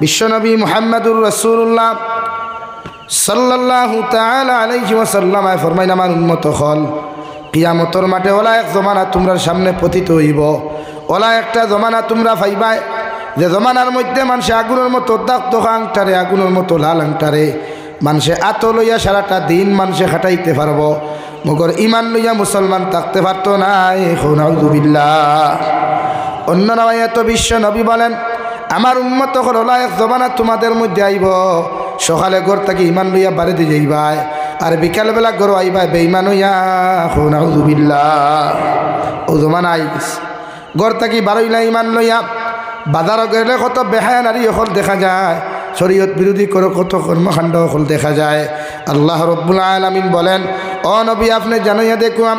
বিশ্বনবী মুহাম্মদুর রাসূলুল্লাহ সাল্লাল্লাহু তাআলা আলাইহি ওয়াসাল্লাম ফরমাইন, আমার উম্মত হল কিয়ামতের মাঠে ওলা এক জমানা তোমরা সামনে পতিত হইব। ওলা একটা জমানা তোমরা পাইবাই যে জমানার মধ্যে মানুষে আগুনের মতো দাগ আংটারে, আগুনের মতো লাল আংটারে মানুষে আত লইয়া সারাটা দিন মানুষে খাটাইতে পারব, মগর ইমান লইয়া মুসলমান থাকতে পারতো না। নাউযুবিল্লাহ। অন্য রাওয়ায়াতে বিশ্ব নবী বলেন, আমার উম্মত হল ওলা এক জমানা তোমাদের মধ্যে আইব, সকালে ঘর থেকে ইমান লইয়া বাড়িতে যাইবাই, আর বিকালবেলা ঘর আইবাই বেঈমান হইয়া। নাউযুবিল্লাহ। ও জমানা আই গেছে, ঘর থেকে বারইলা ইমান লইয়া। বাজারও গেলে কত বেহায়া নারী হল দেখা যায়, শরীয়ত বিরোধী করে কত কর্মকাণ্ড হল দেখা যায়। আল্লাহ রব্বুল আলামিন বলেন, ও নবী আপনি জানাইয়া দেখুন,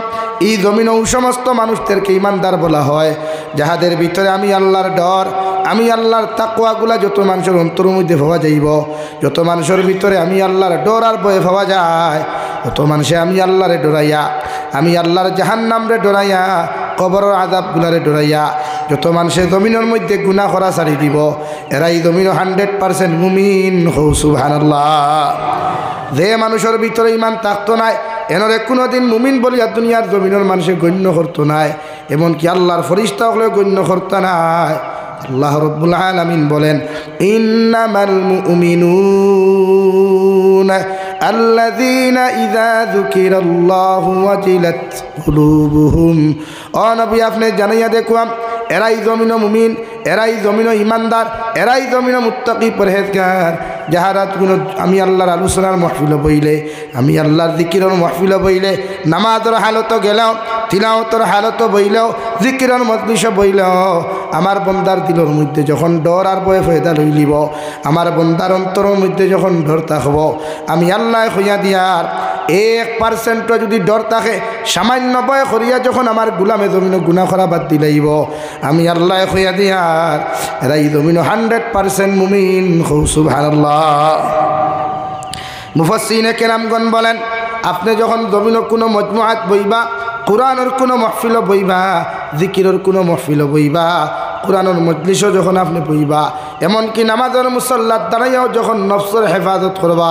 এই জমিন ও সমস্ত মানুষদেরকে ইমানদার বলা হয় যাহাদের ভিতরে আমি আল্লাহর ডর, আমি আল্লাহর তাকওয়াগুলা যত মানুষের অন্তরের মধ্যে পাওয়া যাইব, যত মানুষের ভিতরে আমি আল্লাহর ডর আর ভয় পাওয়া যায়, যত মানুষে আমি আল্লাহরে ডরাইয়া, আমি আল্লাহর জাহান্নামরে ডরাইয়া, কবরের আযাবগুলারে ডরাইয়া যত মানুষের জমিনের মধ্যে গুনাহ করা ছাড়ি দিব, এরাই জমিন 100% মুমিন। হৌ সুবহানাল্লাহ। যে মানুষের ভিতরে ইমান থাকতো নাই, এনরে কোনোদিন মুমিন বলিয়া দুনিয়ার জমিনের মানুষে গণ্য করতো নাই, এমনকি আল্লাহর ফেরেশতা হলেও গণ্য করতো নাই। আল্লাহ রব্বুল আলামিন বলেন, ইন্নামাল মুমিনুনা আল্লাযীনা ইযা যুকিরাল্লাহু ওয়াজিলাত কুলুবুহুম। ও নবী আপনি জানাইয়া দেখুন, এরাই জমিন মুমিন, এরাই জমিন ইমানদার, এরাই জমিন মুত্তাকি পরহেজগার, যাহারা কোনো আমি আল্লাহর আলোচনার মাহফিল বইলে, আমি আল্লাহর জিকিরের মাহফিল বইলে, নামাজের হালত গেলেও, তিলাওয়াতের হালত বইলেও, জিকিরের মজলিস বইলেও আমার বন্দার দিলের মধ্যে যখন ডর আর ভয় ফয়দা লইলিব, আমার বন্দার অন্তরের মধ্যে যখন ডর থাকব, আমি আল্লাহ হইয়া দিয়ার 1% যদি ডর থাকে, সামান্য ভয় করিয়া যখন আমার গুলামে জমিন গুনাহ করা বাদ দিলাইব, আমি আল্লাহ হইয়া দিয়ার এরাই জমিন 100% মুমিন। সুবহানাল্লাহ। মুফাসসিরিনে কেরামগণ বলেন, আপনি যখন জমিন কোনো মজমুআত বইবা, কোরআনের কোনো মাহফিল বইবা, জিকিরের কোনো মাহফিল বইবা, কোরআনের মজলিসও যখন আপনি বইবা, এমনকি নামাজের মুসল্লাত দাঁড়াইয়াও যখন নফসের হেফাজত করবা,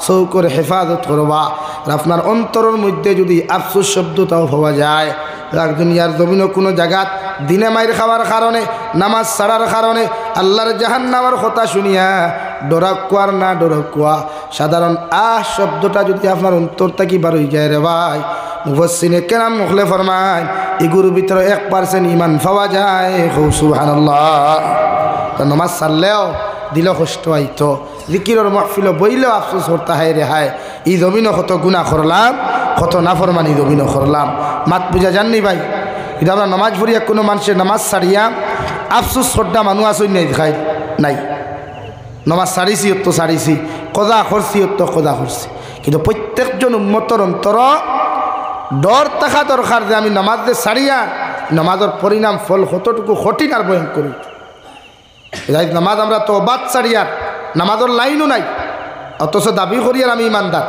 চৌকর হেফাজত করবা, আর আপনার অন্তরের মধ্যে যদি আফসোস শব্দটাও পাওয়া যায়, দুনিয়ার জমিনও কোনো জায়গাত দিনে মাইর খাওয়ার কারণে, নামাজ ছাড়ার কারণে, আল্লাহর জাহান্নামের কথা শুনিয়া ডরাকুয়ার না ডরাকুয়া সাধারণ শব্দটা যদি আপনার অন্তর থেকে বার হয়ে যায় রে ভাই, মুফাসসিরিনে কেরাম মুখলে ফরমায় এগুলোর ভিতরে 1% ইমান পাওয়া যায়। সুবহানাল্লাহ। তো নামাজ ছাড়লেও দিল কষ্ট আইতো, জিকিরের মাহফিল বইলেও আফসোস করতে হায় রে হায়, এই জমিনও কত গুনাহ করলাম, কত নাফরমানি জমিনও করলাম। মাত বুঝা জাননি ভাই, এটা আমরা নামাজ পড়িয়া কোনো মানুষের নামাজ ছাড়িয়া আফসোস শ্রদ্ধা মানুষ আসই নাই দেখায় নাই। নামাজ ছাড়িছি তো ছাড়িছি, কদা করছি তো কদা করছি, কিন্তু প্রত্যেকজন উম্মতর অন্তর ডর থাকা দরকার যে আমি নামাজ দিয়ে ছাড়িয়া নামাজের পরিণাম ফল কতটুকু কঠিন আর ভয়ঙ্কর। নামাজ আমরা তো বাদ ছাড়িয়ার নামাজের লাইনও নাই, অথচ দাবি করিয়ার আমি ইমানদার।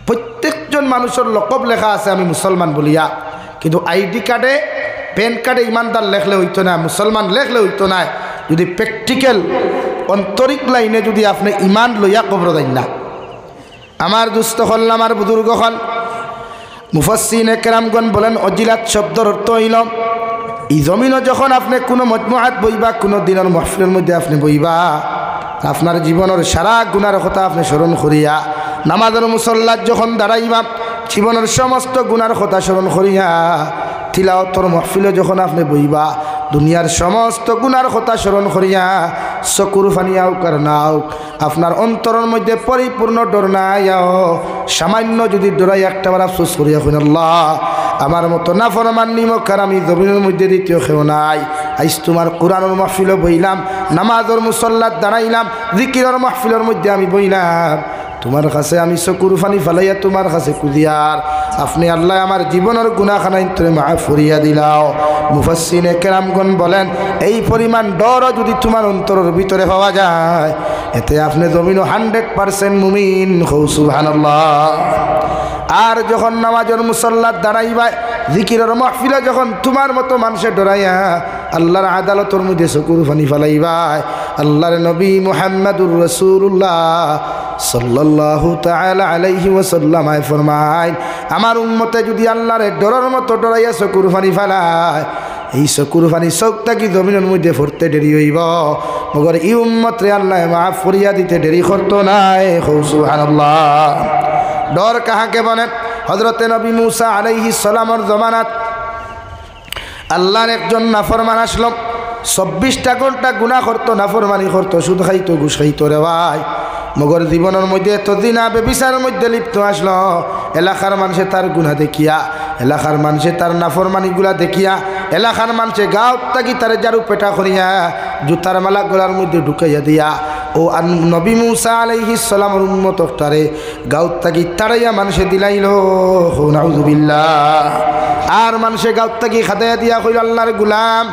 প্রত্যেকজন মানুষের লকব লেখা আছে আমি মুসলমান বলিয়া, কিন্তু আইডি কার্ডে, প্যান কার্ডে ইমানদার লেখলে হইতো না, মুসলমান লেখলে হইতো না, যদি প্র্যাকটিক্যাল অন্তরিক লাইনে যদি আপনি ইমান লইয়া কবর দেন না। আমার দুস্থ হল, আমার বুজুর্গ হল, মুফাসসিরিনে কেরামগণ বলেন, অজিলাত শব্দর অর্থ হইল এই জমিনও যখন আপনি কোনো মজমুআত বইবা, কোনো দিনের মাহফিলের মধ্যে আপনি বইবা, আপনার জীবনের সারা গুনার কথা আপনি স্মরণ করিয়া, নামাজের মুসল্লাত যখন দাঁড়াইবা, জীবনের সমস্ত গুনার কথা স্মরণ করিয়া, তিলাওয়াতের মাহফিলে যখন আপনি বইবা, দুনিয়ার সমস্ত গুনার কথা স্মরণ করিয়া, চকুর ফানি আউক আর না আউক, আপনার অন্তরের মধ্যে পরিপূর্ণ ডর নাই, সামান্য যদি ডরাই একটাবার আফসোস করিয়া হইন, আল্লাহ আমার মতো নাফরমান নিমক আর আমি জমিনের মধ্যে দ্বিতীয় কেউ নাই। আইস তোমার কোরআনের মাহফিলও বইলাম, নামাজের মুসল্লাত দাঁড়াইলাম, জিকিরের মাহফিলের মধ্যে আমি বইলাম, তোমার কাছে আমি চকুর ফানি ফালাইয়া তোমার কাছে কুদিয়ার, আপনি আল্লাহ আমার জীবনের গুনাহখানাই তুমি মাফ করিয়া দিলাও। মুফাসসিরিনে কেরামগণ বলেন, এই পরিমাণ ডরও যদি তোমার অন্তরের ভিতরে পাওয়া যায়, এতে আপনি জমিনও 100% মুমিন। সুবহানাল্লাহ। আর যখন নামাজের মুসল্লাত দাঁড়াইবা, জিকিরের মাহফিলে যখন তোমার মতো মানুষে ডরাইয়া আল্লাহর আদালতের মধ্যে চকুর ফানি ফালাইবা, আল্লাহর নবী মুহাম্মদুর রাসূলুল্লাহ সাল্লাল্লাহু তাআলা আলাইহি ওয়াসাল্লাম ফরমায়, আমার উম্মতে যদি আল্লাহর ডরার মতো ডরাইয়া চকুর পানি ফেলায়, এই চকুর পানি চোখটা কি জমিনের মধ্যে পড়তে দেরি হইব, মগর এই উম্মতরে আল্লাহ মাফ করিয়া দিতে দেরি করতো নাই। সুবহানাল্লাহ। ডর কাহাকে বলেন? হযরতে নবী মূসা আলাইহিস সালামের জমানাত আল্লাহর একজন নাফরমান আসলো, 24টা ঘন্টা গুনাহ করতো, নাফরমানি করতো, সুদ খাইতো, ঘুষ খাইতো রে ভাই। মগর জীবনের মধ্যে এতদিন বেবিচারের মধ্যে লিপ্ত আসলো। এলাকার মানুষে তার গুনাহ দেখিয়া, এলাকার মানুষে তার নাফরমানিগুলা দেখিয়া, এলাকার মানুষে গাঁত থাকি তার জারু পেটা করিয়া জুতার মালা গলার মধ্যে ঢুকাইয়া দিয়া ও নবী মূসা আলাইহিস সালামের উম্মতটারে গাঁত থাকি তাড়াইয়া মানুষে দিলাইল। নাউযুবিল্লাহ। আর মানুষে গাঁত থাকি খাদাইয়া দিয়া কইল, আল্লাহর গুলাম,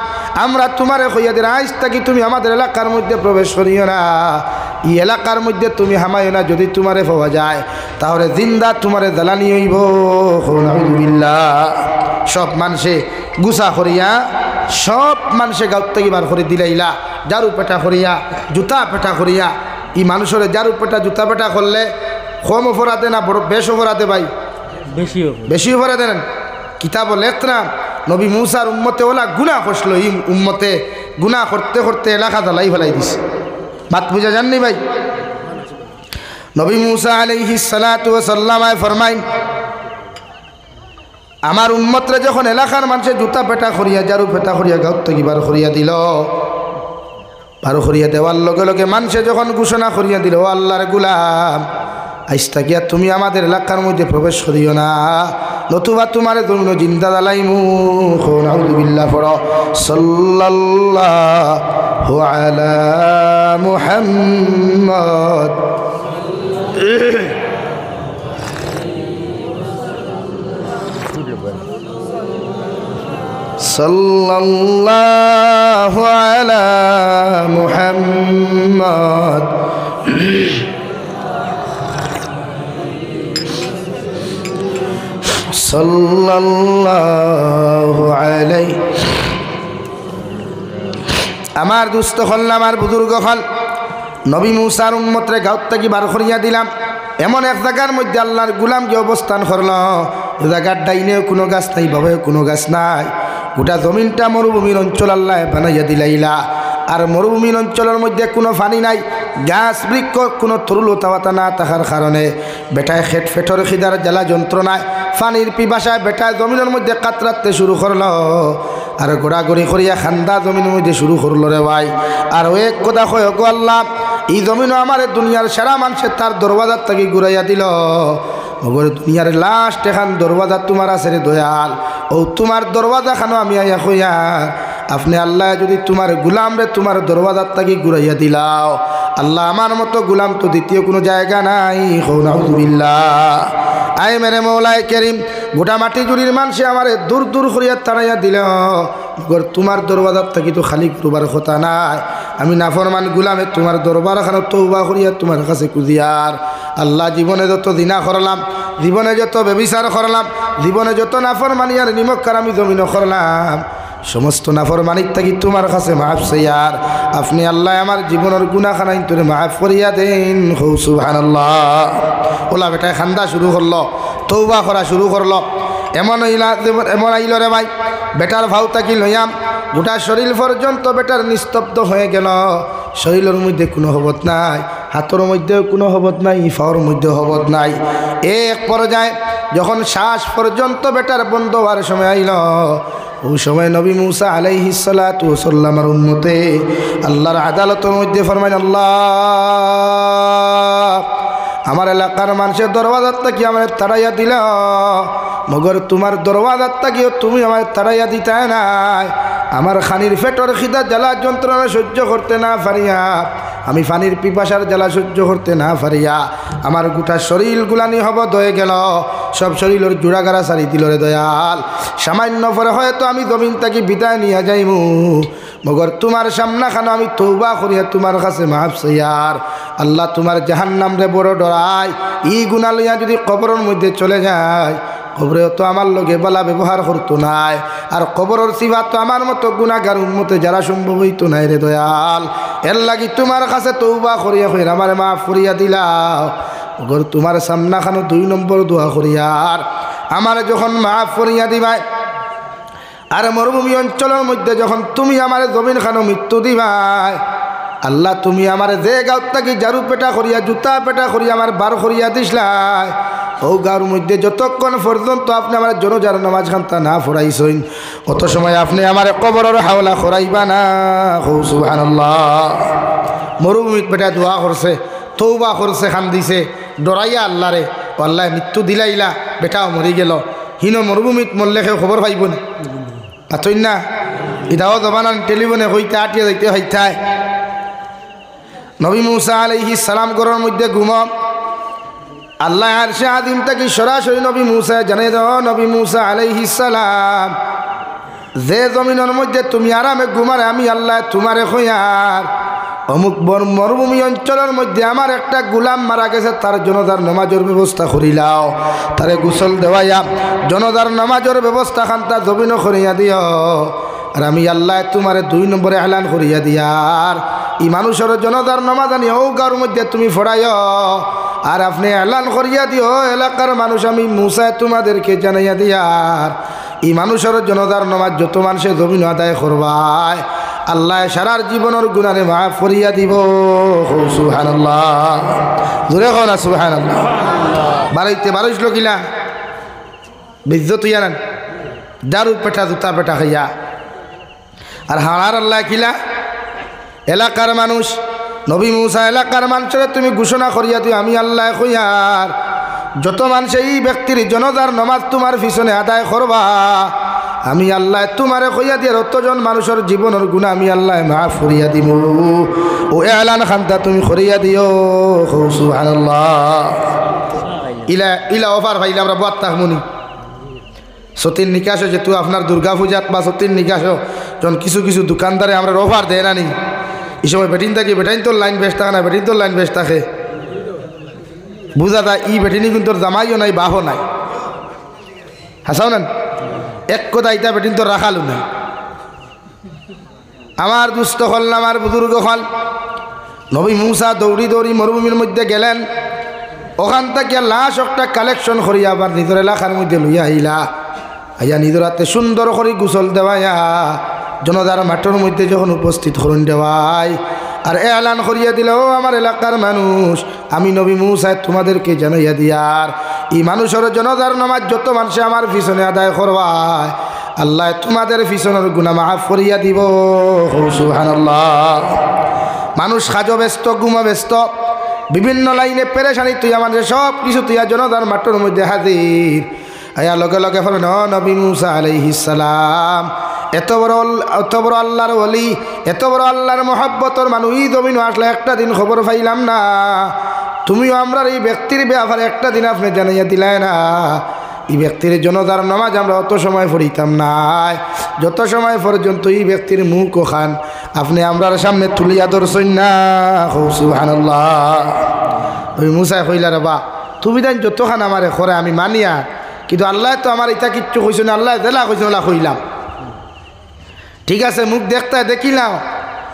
আমরা তোমারে কইয়া দিই আজ থাকি তুমি আমাদের এলাকার মধ্যে প্রবেশ করিও না, এই এলাকার মধ্যে তুমি হামাইও না। যদি তোমারে পাওয়া যায় তাহলে জিন্দা তোমারে জ্বালানি হইব। নাউযুবিল্লাহ। সব মানুষে গুছা করিয়া, সব মানুষে গাঁত থেকে বার করে দিলাইলা, জারু পেটা করিয়া, জুতা পেটা করিয়া। এই মানুষের জারু পেটা জুতা পেটা করলে কম অপরাধে না বড় বেশ অপরাধে ভাই? বেশি অপরাধে নেন। কিতাব লেখ না নবী মূসার উম্মতে ওলা গুনাহ করছিল, এই উম্মতে গুনাহ করতে করতে এলাকা জ্বালাই ফেলাই দিছে। বাত বুঝা যাননি ভাই? নবী মূসা আলাইহিস সালাতু ওয়াস সালাম ফরমাইন, আমার উম্মতরে যখন এলাকার মানুষের জুতা পেটা করিয়া, জারু পেটা করিয়া গাঁত থেকে বার করিয়া দিল, বার করিয়া দেওয়ার লগে লগে মানুষে যখন ঘোষণা করিয়া দিল, ও আল্লাহর গুলাম, আজ থাকিয়া তুমি আমাদের এলাকার মধ্যে প্রবেশ করিও না, নতুবা তোমারে তুমি জিন্দা জ্বালাইমু। নাউযুবিল্লাহ। পড়ো সাল্লাল্লাহু আলা মুহাম্মদ। সাল্লাল্লাহু আলা মুহাম্মদ। সাল্লাল্লাহু আলাইহি। আমার দুস্থ হল, আমার বুজুর্গ হল, নবী মূসার উম্মতরে গাঁত থেকে বার করিয়া দিলাম। এমন এক জায়গার মধ্যে আল্লাহর গুলাম যে অবস্থান করল, জায়গার ডাইনেও কোনো গাছ নাই, বাবাও কোনো গাছ নাই, গোটা জমিনটা মরুভূমির অঞ্চল আল্লাহ বানাইয়া দিলাইলা। আর মরুভূমির অঞ্চলের মধ্যে কোনো পানি নাই, গাছ বৃক্ষ কোনো তরুলতা না থাকার কারণে বেটায় খেট ফেটর খিদার জ্বালা যন্ত্রণায় পানির পিপাসায় বেটায় জমিনের মধ্যে কাতরাতে শুরু করলো। আর গোড়াগড়ি করিয়া খান্দা জমিনের মধ্যে শুরু করলো রে ভাই। আর ও এক কথা কয়, গো আল্লাহ, এই জমিনও আমার দুনিয়ার সারা মানুষের তার দরওয়াজার থেকে ঘুরাইয়া দিল, মগর দুনিয়ার লাস্ট এখান দরওয়াজা তোমার আছে রে দয়াল, ও তোমার দরওয়াজা খানো আমি আইয়া কইয়া আপনি আল্লাহ যদি তোমার গুলাম রে তোমার দরওয়াজার থেকে ঘুরাইয়া দিলাও, আল্লাহ আমার মতো গুলাম তো দ্বিতীয় কোনো জায়গা নাই। নাউযুবিল্লাহ। আয় মেরে মৌলায় করিম, গোটা মাটি জুড়ির মানুষে আমারে দূর দূর করিয়া তাড়াইয়া দিল, তোমার দরবাজার থাকি তো খালি করবার কথা নাই, আমি নাফরমান গুলামে তোমার দরবার খানো তওবা করিয়া তোমার কাছে কুজিয়ার। আল্লাহ, জীবনে যত দিনা করলাম, জীবনে যত ব্যভিচার করলাম, জীবনে যত নাফরমানি আর নিমক্কার আমি জমিন করলাম, সমস্ত নাফরমানিক থাকি তোমার কাছে মাফ চাইয়ার। আপনি আল্লাহ আমার জীবনের গুনাহখানাই তোরে মাফ করিয়া দেন। সুবহানাল্লাহ। ওলা বেটায় খান্দা শুরু করলো, তওবা করা শুরু করলো। এমন আইল রে ভাই, বেটার ভাও তাকি লইয়াম গোটা শরীর পর্যন্ত বেটার নিস্তব্ধ হয়ে গেল। শরীরের মধ্যে কোনো হবত নাই, হাতের মধ্যেও কোনো হবত নাই, পাওয়ার মধ্যেও হবত নাই। এক পর্যায়ে যখন শ্বাস পর্যন্ত বেটার বন্ধ হওয়ার সময় আইল, ওই সময় নবী মূসা আলাইহিস সালাতু ওয়াস সালামের উম্মতে আল্লাহর আদালতের মধ্যে ফরমায়, আল্লাহ, আমার এলাকার মানুষের দরওয়াজার থেকে আমার তাড়াইয়া দিল, মগর তোমার দরওয়াজার থেকেও তুমি আমার তাড়াইয়া দিতে নাই। আমার খানির ফেটর খিদা জ্বালা যন্ত্রণা সহ্য করতে না পারিয়া, আমি পানির পিপাসার জ্বালা সহ্য করতে না পারিয়া আমার গোটা শরীর গুলানি হবদ হয়ে গেল, সব শরীরের জোড়াগাড়া সারি দিল রে দয়াল। সামান্য পরে হয়তো আমি জমিন থেকে বিদায় নিয়ে যাইমু, মগর তোমার সামনা খানো আমি তওবা করিয়া তোমার কাছে মাফ চাইয়ার। আল্লাহ, তোমার জাহান্নাম রে বড় ডরাই, ই গুনাহ লইয়া যদি কবরের মধ্যে চলে যায়, কবরে তো আমার লগে বলা ব্যবহার করতো নাই আর কবরের সিফাত তো আমার মতো গুনাহগার উম্মতে যারা সম্ভব হইতো নাই রে দয়াল এর লাগি তোমার কাছে তওবা করিয়া কই আমারে মাফ করিয়া দিলাও ওগর তোমার সামনা খানো 2 নম্বর দোয়া করিয়ার আমার যখন মাফ করিয়া দিবাই আর মরুভূমি অঞ্চলের মধ্যে যখন তুমি আমার জমিন খানো মৃত্যু দিবাই আল্লাহ তুমি আমার যে গাঁত থাকি জারু পেটা করিয়া জুতা পেটা করিয়া আমার বার করিয়া দিসলাই ও গাঁর মধ্যে যতক্ষণ পর্যন্ত আপনি আমার জনজার নামাজ খান্তা না ফরাইছেন অত সময় আপনি আমার কবরের হাওলা করাইবা না সুবহানাল্লাহ মরুভূমিত পেটা দোয়া করছে তওবা করছে খান দিছে ডরাইয়া আল্লাহ রে আল্লাহ মৃত্যু দিলাইলা বেটাও মরি গেল হিন মরুভূমিত মরলে কেউ খবর পাইব না পাতই না ইদাও জবানান টেলিফোনে হইতে আটিয়া যাইতে হইতায় নবী মুসা আলাইহিস সালাম ঘরের মধ্যে ঘুম আল্লাহ আরশে আযীম থেকে সরাসরি নবী মুসা জানিয়ে দাও নবী মুসা আলাইহিস সালাম যে জমিনের মধ্যে তুমি আরামে ঘুমারে আমি আল্লাহ তোমারে কইয়ার অমুক মরুভূমি অঞ্চলের মধ্যে আমার একটা গোলাম মারা গেছে তার জনতার নামাজের ব্যবস্থা করিলাও তারে গোসল দেওয়াইয়া জনতার নামাজের ব্যবস্থা খান্তা জমিন করিয়া দিও আর আমি আল্লাহ তোমারে 2 নম্বরে এলান করিয়া দিয়ার ই মানুষের জনতার নামাজ আনি ও গাঁর মধ্যে তুমি ফড়াইও আর আপনি এলান করিয়া দিও এলাকার মানুষ আমি মুসা তোমাদেরকে জানাইয়া দিয়ার ই মানুষের জনতার নামাজ যত মানুষে জমিন আদায় করবায় আল্লাহ সারার জীবনের গুনারে মাফ করিয়া দিব সুবহানাল্লাহ জোরে কও না সুবহানাল্লাহ বাড়াইতে বারোশ লোকিলা বিজ্জত ইয়ান দারু পেটা জুতা পেটা খাইয়া আর হাড়ার আল্লাহ কিলা এলাকার মানুষ নবী মুসা এলাকার মানুষের তুমি ঘোষণা করিয়া দিও আমি আল্লাহ কইয়ার যত মানুষ এই ব্যক্তির জনতার নামাজ তোমার পিছনে আদায় করবা আমি আল্লাহ তোমারে কইয়া দিয়ে অতজন মানুষের জীবনের গুণা আমি আল্লাহ মাফ করিয়া দিব ও এলান খান্তা তুমি করিয়া দিও সুবহানাল্লাহ ইলা ইলা অফার ভাইলা আমরা বাত তাহমুনি সতীর নিকাশ যেহেতু আপনার দুর্গা পূজাত বা সতীর নিকাশ যখন কিছু কিছু দোকানদারে আমরা অফার দেয় না নি এই সময় বেটিন থাকি বেটাইন তোর লাইন বেশ থাকে না বেটিন তোর লাইন বেশ থাকে বুঝা যায় ই বেটিনি কিন্তু জামাইও নাই বাহও নাই হাসাও না এক কথা ইটা বেটিন তো রাখালো না আমার দুস্থ হল না আমার বুজুর্গ হল নবী মুসা দৌড়ি দৌড়ি মরুভূমির মধ্যে গেলেন ওখান থেকে লাশ একটা কালেকশন করিয়া আবার নিজের এলাকার মধ্যে লইয়া আইলা আইয়া নিজের হাতে সুন্দর করে গোসল দেওয়াইয়া জনতার মাঠের মধ্যে যখন উপস্থিত করুন দেওয়াই আর এলান করিয়া দিল ও আমার এলাকার মানুষ আমি নবী মুসা তোমাদেরকে জানাইয়া দিয়ার এই মানুষের জনতার নামাজ যত মানুষে আমার পিছনে আদায় করবায় আল্লাহ তোমাদের পিছনের গুনাহ মাফ করিয়া দিব সুবহানাল্লাহ মানুষ খাজো ব্যস্ত ঘুমা ব্যস্ত বিভিন্ন লাইনে পেরেশানি তুই আমাদের সব কিছু তুই জনতার মাঠের মধ্যে হাজির আয়া লগে লগে হবেন নবী মুসা আলাইহিস সালাম এত বড় আল্লাহর ওলি এত বড় আল্লাহর মহব্বতর মানুষ এই জমিন আসলে একটা দিন খবর পাইলাম না তুমিও আমরা এই ব্যক্তির ব্যাপারে একটা দিন আপনি জানাইয়া দিলাই না এই ব্যক্তির জনতার নামাজ আমরা অত সময় পড়িতাম না যত সময় পর্যন্ত এই ব্যক্তির মুখ খান আপনি আমরার সামনে তুলিয়া ধরছেন না সুবহানাল্লাহ ওই মুসা কইলা রে বা তুমি দেন যতখান আমারে করে আমি মানিয়া কিন্তু আল্লাহ তো আমার এটা কিচ্ছু কইছে না আল্লাহ জেলা কইছে না কইলাম ঠিক আছে মুখ দেখতে দেখিলাম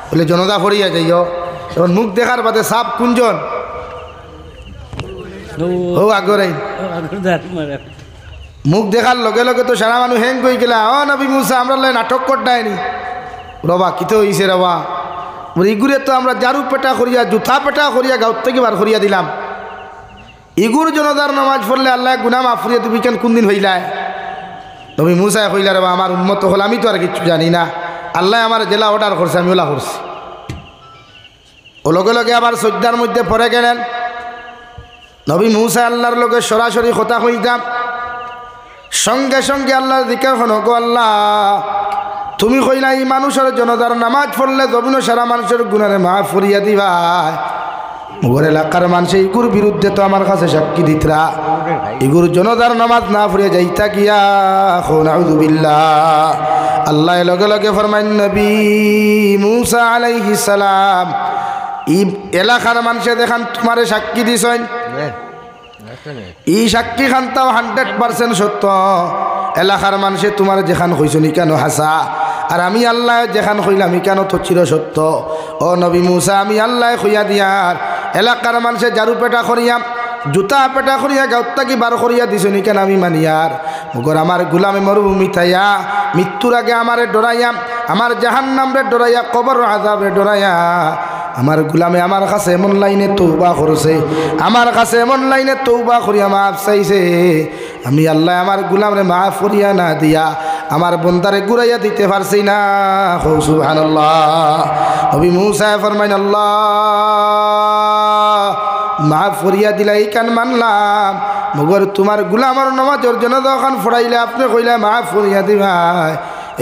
বলে জনতা ফরিয়া যাইও এখন মুখ দেখার বাদে সাপ কুঞ্জন ও আগরে মুখ দেখার লগে লগে তো সারা মানুষ হ্যাং কই গেলা ও নবী মুসা আমরা নাটক করতাইনি রবা কিতে হইছে রবা বলে ইগুরে তো আমরা জারু পেটা করিয়া জুথা পেটা করিয়া গাঁত থেকে বার করিয়া দিলাম ইগুর জনতার নামাজ পড়লে আল্লাহ গুনাহ মাফ করিয়া তুমি কেন কোন দিন হইলায় নবী মুসা কইলা রে আমার উম্মত হল আমি তো আর কিছু জানি না আল্লাহ আমার জেলা অর্ডার করছে আমি ওলা করছি ও লগে লগে আবার সজ্জার মধ্যে পড়ে গেলেন নবী মুসা আল্লাহর লগে সরাসরি কথা হইতাম সঙ্গে সঙ্গে আল্লাহর দিকে হনো গো আল্লাহ তুমি কইলা এই মানুষের জনতার নামাজ পড়লে জমিন সারা মানুষের গুনারে মাফ করিয়া দিবা মোর এলাকার মানুষ ইগুর বিরুদ্ধে তো আমার কাছে সাক্ষী দিতরা ইগুর জনতার নামাজ না পড়িয়া যাইতা গিয়া নাউযু বিল্লাহ আল্লাহ লগে লগে ফরমাইন নবী মুসা আলাইহিস সালাম এই এলাকার মানুষে দেখান তোমারে সাক্ষী দিছেন ই সাক্ষী খান্তাও 100% সত্য। এলাকার মানুষে তোমার যেখান হইছনি কেন হাসা, আর আমি আল্লাহ যেখান হইলাম কেন তো চির সত্য। ও নবী মুসা, আমি আল্লাহ হইয়া দিয়ার এলাকার মানুষে জারু পেটা করিয়া জুতা পেটা করিয়া গাউত্তা কি বার করিয়া দিছনি কেন আমি মানিয়ার। মগর আমার গুলামে মরুভূমি থাইয়া মৃত্যুর আগে আমারে ডরাইয়া, আমার জাহান্নামরে ডরাইয়া, কবর আযাবে ডরাইয়া আমার গুলামে আমার কাছে এমন লাইনে তওবা করছে, আমার কাছে এমন লাইনে তওবা করিয়া মাফ চাইছে। আমি আল্লাহ আমার গুলামরে মাফ করিয়া না দিয়া আমার বন্দারে ঘুরাইয়া দিতে পারছি না। সুবহানাল্লাহ। নবী মুসা ফরমাইন, আল্লাহ মাফ করিয়া দিলা এই কান মানলাম, মগর তোমার গুলামর নামাজের জন্য যখন ফড়াইলে আপনি কইলে মাফ করিয়া দিবাই,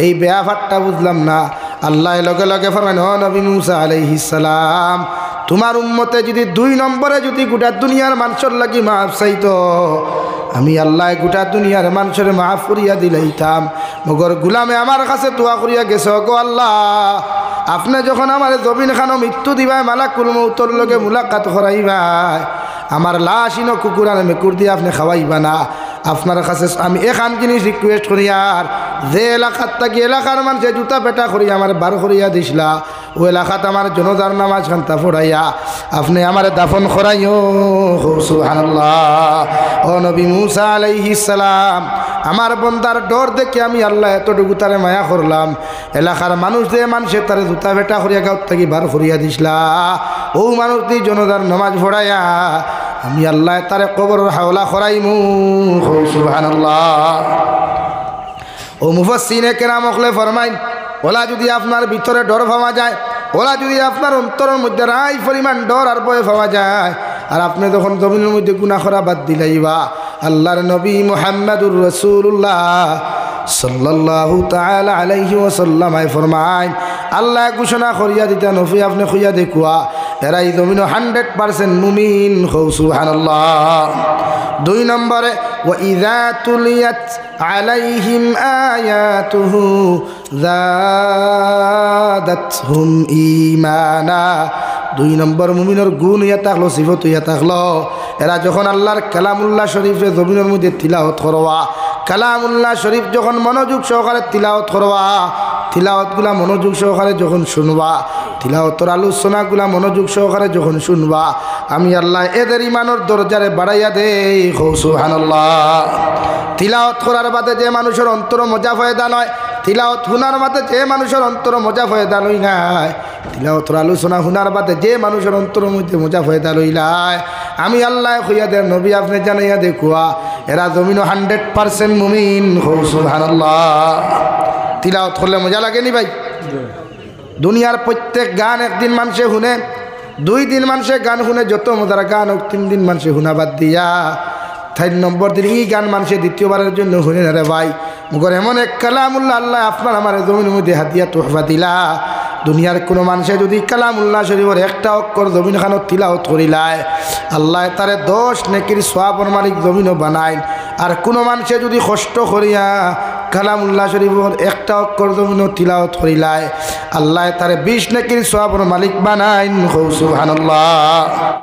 এই ব্যাপারটা বুঝলাম না। আল্লাহ লগে লগে ফরমাইন, ও নবী মুসা আলাইহিস সালাম, তোমার উম্মতে যদি 2 নম্বরে যদি গোটা দুনিয়ার মানুষের লাগি মাফ চাইতো, আমি আল্লাহ গোটা দুনিয়ার মানুষের মাফ করিয়া দিলাইতাম। মগর গুলামে আমার কাছে দোয়া করিয়া গেছে, গো আল্লাহ আপনি যখন আমার জমিন খানো মৃত্যু দিবাই, মালাকুল মউতর লগে মুলাকাত করাইবাই, আমার লাশ ইনো কুকুর আর মেকুর দিয়ে আপনি খাওয়াইবা না। আপনার কাছে আমি এখান জিনিস রিকোয়েস্ট করি, আর যে এলাকাত থাকি এলাকার মানুষে জুতা পেটা করিয়া আমার বার করিয়া দিছিলা, ও এলাকাত আমার জনজার নামাজ খান্তা ফোড়াইয়া আপনি আমার দাফন করাইও। সুবহানাল্লাহ। ও নবী মুসা আলাইহিস সালাম, আমার বন্দার ডর দেখে আমি আল্লাহ এতটুকু তারে মায়া করলাম, এলাকার মানুষ যে মানুষের তারে জুতা পেটা করিয়া গাঁত থাকি বার করিয়া দিছিলা, ও মানুষ দিয়ে জনজার নামাজ ফোড়াইয়া আমি আল্লাহ তারে কবরের হাওলা করাইমু। সুবহানাল্লাহ। ও মুফাসসিরিনে কেরাম হলে ফরমাইন, ওলা যদি আপনার ভিতরে ডর পাওয়া যায়, ওলা যদি আপনার অন্তরের মধ্যে রাই পরিমাণ ডর আর ভয় পাওয়া যায়, আর আপনি যখন জমিনের মধ্যে গুনাহ করা বাদ দিলাইবা, আল্লাহর নবী মুহাম্মদুর রাসূলুল্লাহ সাল্লাল্লাহু তাআলা আলাইহি ওয়াসাল্লাম ফরমাইন, আল্লাহ ঘোষণা করিয়া দিতা নবী আপনি কইয়া দেখুয়া এরাই জমিন 100% মুমিন। সুবহানাল্লাহ। 2 নম্বরে, ওয়া ইযা তুলিয়াত আলাইহিম আয়াতুহু যাদাতহুম ঈমানা। 2 নম্বর মুমিনের গুণ ইয়া থাকলো, সিফত ইয়া থাকলো, এরা যখন আল্লাহর কালামুল্লাহ শরীফে জমিনের মধ্যে তিলাওয়াত করবা, কালামুল্লাহ শরীফ যখন মনোযোগ সহকারে তিলাওয়াত করবা, তিলাওয়াতগুলা মনোযোগ সহকারে যখন শুনবা, তিলাওয়াতের আলোচনাগুলা মনোযোগ সহকারে যখন শুনবা, আমি আল্লাহ এদের ইমানের দরজারে বাড়াইয়া দেই। সুবহানাল্লাহ। তিলাওয়াত করার বাদে যে মানুষের অন্তর মজা ফয়দা নয়, তিলাওয়াত শুনার বাদে যে মানুষের অন্তর মজা ফয়দা লই নাই, তিলাওয়াতের আলোচনা শুনার বাদে যে মানুষের অন্তর মধ্যে মজা ফয়দা লইলাই, আমি আল্লাহ কইয়া দেন নবী আপনি জানাইয়া দেখুয়া এরা জমিন 100% মুমিন। সুবহানাল্লাহ। তিলাওয়াত করলে মজা লাগেনি ভাই? দুনিয়ার প্রত্যেক গান একদিন মানুষে শুনে, 2 দিন মানুষে গান শুনে, যত মজার গান হোক 3 দিন মানুষে শুনা বাদ দিয়া 4 নম্বর দিন এই গান মানুষে দ্বিতীয়বারের জন্য শুনে না রে ভাই। মগর এমন এক কালামুল্লাহ আল্লাহ আপনার আমার জমিনের মধ্যে হাতিয়া তোহফা দিলা, দুনিয়ার কোনো মানুষে যদি কালামুল্লাহ শরীফের একটা অক্ষর জমিন খানো তিলাওয়াত করিলায়, আল্লাহ তারে 10 নেকির সওয়াবের মালিক জমিনও বানায়। আর কোনো মানুষে যদি কষ্ট করিয়া কালামুল্লাহ শরীফের একটা অক্ষর জমিনও তিলাওয়াত করিলায়, আল্লাহ তারে 20 নেকির সওয়াবের মালিক বানায়। সুবহানাল্লাহ।